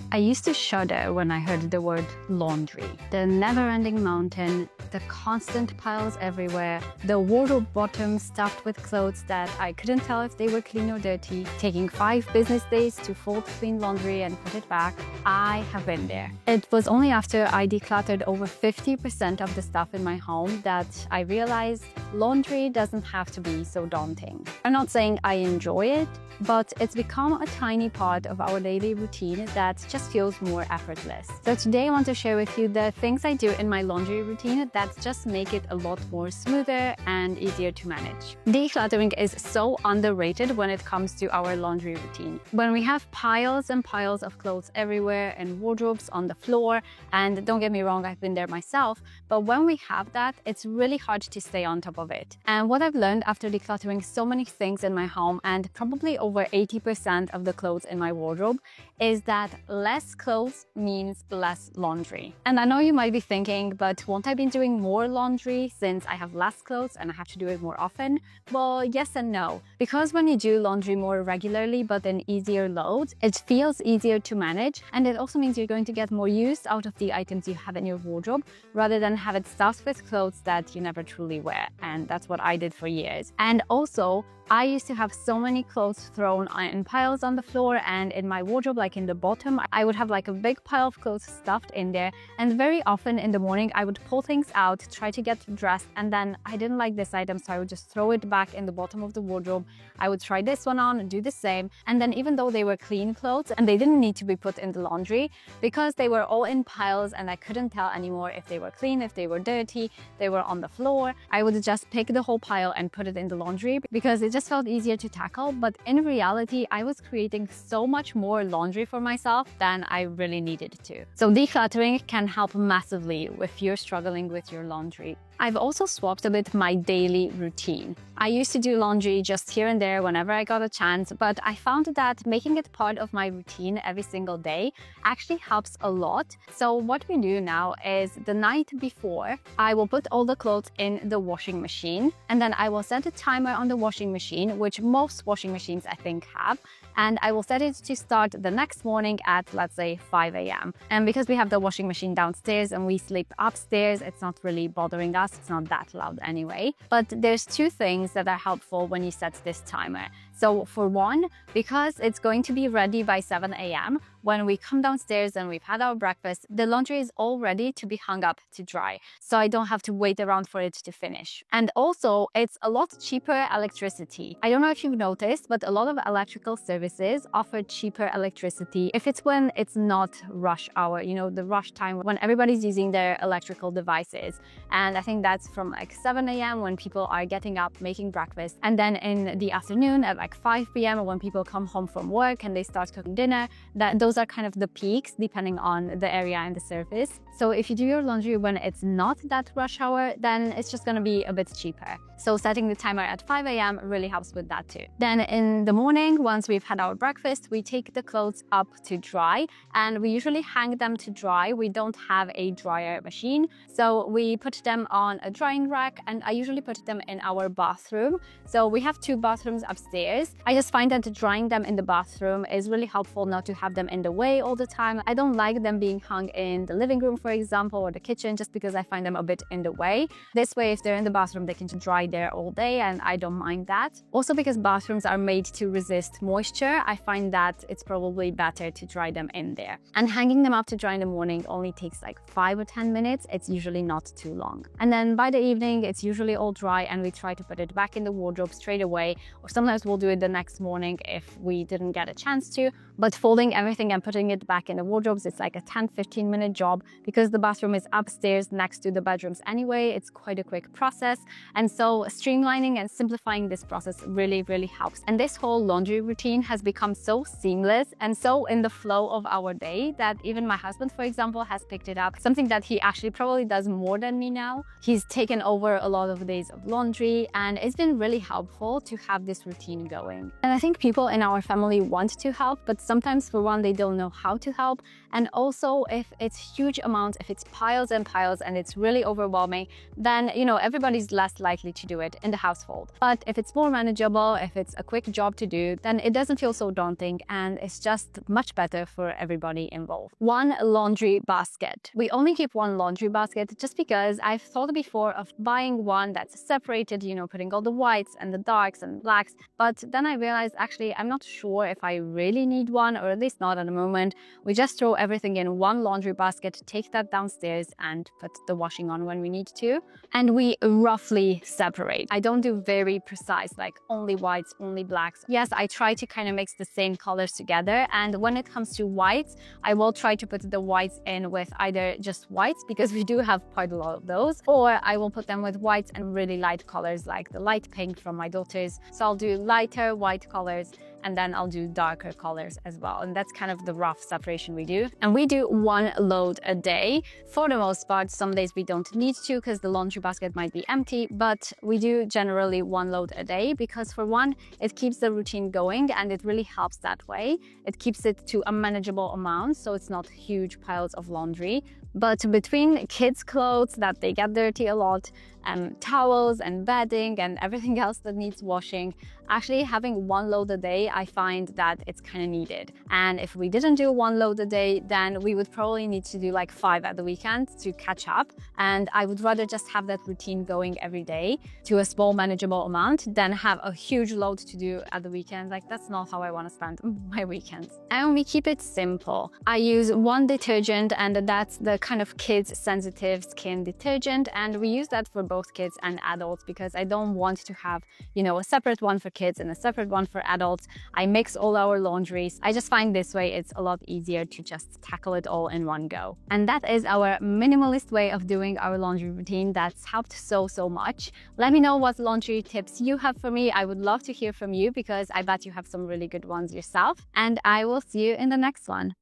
I used to shudder when I heard the word laundry. The never-ending mountain, the constant piles everywhere, the wardrobe bottom stuffed with clothes that I couldn't tell if they were clean or dirty, taking 5 business days to fold clean laundry and put it back. I have been there. It was only after I decluttered over 50% of the stuff in my home that I realized laundry doesn't have to be so daunting. I'm not saying I enjoy it, but it's become a tiny part of our daily routine that just feels more effortless. So today I want to share with you the things I do in my laundry routine that just make it a lot more smoother and easier to manage. Decluttering is so underrated when it comes to our laundry routine. When we have piles and piles of clothes everywhere and wardrobes on the floor, and don't get me wrong, I've been there myself, but when we have that, it's really hard to stay on top of it. And what I've learned after decluttering so many things in my home and probably over 80% of the clothes in my wardrobe is that less clothes means less laundry. And I know you might be thinking, but won't I be doing more laundry since I have less clothes and I have to do it more often? Well, yes and no. Because when you do laundry more regularly but in easier loads, it feels easier to manage, and it also means you're going to get more use out of the items you have in your wardrobe rather than have it stuffed with clothes that you never truly wear. And that's what I did for years. And also, I used to have so many clothes thrown in piles on the floor, and in my wardrobe, like in the bottom, I would have like a big pile of clothes stuffed in there. And very often in the morning, I would pull things out, try to get dressed, and then I didn't like this item, so I would just throw it back in the bottom of the wardrobe. I would try this one on and do the same. And then even though they were clean clothes and they didn't need to be put in the laundry, because they were all in piles and I couldn't tell anymore if they were clean, if they were dirty, they were on the floor, I would just pick the whole pile and put it in the laundry because it just felt easier to tackle. But in reality, I was creating so much more laundry for myself than I really needed to. So decluttering can help massively if you're struggling with your laundry. I've also swapped a bit my daily routine. I used to do laundry just here and there whenever I got a chance, but I found that making it part of my routine every single day actually helps a lot. So what we do now is the night before, I will put all the clothes in the washing machine, and then I will set a timer on the washing machine, which most washing machines I think have, and I will set it to start the next morning at, let's say, 5 a.m. And because we have the washing machine downstairs and we sleep upstairs, it's not really bothering us. It's not that loud anyway. But there's 2 things that are helpful when you set this timer. So for one, because it's going to be ready by 7 a.m., when we come downstairs and we've had our breakfast, the laundry is all ready to be hung up to dry. So I don't have to wait around for it to finish. And also, it's a lot cheaper electricity. I don't know if you've noticed, but a lot of electrical services offer cheaper electricity if it's when it's not rush hour, you know, the rush time when everybody's using their electrical devices. And I think that's from like 7 a.m. when people are getting up, making breakfast. And then in the afternoon at like 5 p.m. when people come home from work and they start cooking dinner, those are kind of the peaks depending on the area and the service. So if you do your laundry when it's not that rush hour, then it's just going to be a bit cheaper. So setting the timer at 5 a.m. really helps with that too. Then in the morning, once we've had our breakfast, we take the clothes up to dry, and we usually hang them to dry. We don't have a dryer machine, so we put them on a drying rack, and I usually put them in our bathroom. So we have 2 bathrooms upstairs. I just find that drying them in the bathroom is really helpful not to have them in the way all the time. I don't like them being hung in the living room, for example, or the kitchen, just because I find them a bit in the way. This way, if they're in the bathroom, they can just dry there all day, and I don't mind that. Also, because bathrooms are made to resist moisture, I find that it's probably better to dry them in there. And hanging them up to dry in the morning only takes like 5 or 10 minutes. It's usually not too long. And then by the evening, it's usually all dry, and we try to put it back in the wardrobe straight away, or sometimes we'll do it the next morning if we didn't get a chance to. But folding everything and putting it back in the wardrobes, it's like a 10-15 minute job. Because the bathroom is upstairs next to the bedrooms anyway, it's quite a quick process. And so streamlining and simplifying this process really, really helps. And this whole laundry routine has become so seamless and so in the flow of our day that even my husband, for example, has picked it up. Something that he actually probably does more than me now. He's taken over a lot of days of laundry, and it's been really helpful to have this routine going. going. And I think people in our family want to help, but sometimes for one, they don't know how to help. And also if it's huge amounts, if it's piles and piles and it's really overwhelming, then, you know, everybody's less likely to do it in the household. But if it's more manageable, if it's a quick job to do, then it doesn't feel so daunting and it's just much better for everybody involved. One laundry basket. We only keep one laundry basket just because I've thought before of buying one that's separated, you know, putting all the whites and the darks and blacks. But then I realized actually I'm not sure if I really need one, or at least not at the moment. We just throw everything in one laundry basket, take that downstairs and put the washing on when we need to. And we roughly separate. I don't do very precise, like only whites, only blacks. Yes, I try to kind of mix the same colors together. And when it comes to whites, I will try to put the whites in with either just whites, because we do have quite a lot of those, or I will put them with whites and really light colors like the light pink from my daughters. So I'll do lighter white colors and then I'll do darker colors as well. And that's kind of the rough separation we do. And we do one load a day. For the most part, some days we don't need to because the laundry basket might be empty, but we do generally one load a day because for one, it keeps the routine going and it really helps that way. It keeps it to a manageable amount, so it's not huge piles of laundry. But between kids' clothes that they get dirty a lot, towels and bedding and everything else that needs washing, actually having one load a day, I find that it's kind of needed. And if we didn't do one load a day, then we would probably need to do like 5 at the weekend to catch up. And I would rather just have that routine going every day to a small manageable amount than have a huge load to do at the weekend. Like, that's not how I want to spend my weekends. And we keep it simple. I use one detergent, and that's the kind of kids sensitive skin detergent, and we use that for both kids and adults because I don't want to have, you know, a separate one for kids and a separate one for adults. I mix all our laundries. I just find this way it's a lot easier to just tackle it all in one go. And that is our minimalist way of doing our laundry routine that's helped so much. Let me know what laundry tips you have for me. I would love to hear from you because I bet you have some really good ones yourself, and I will see you in the next one.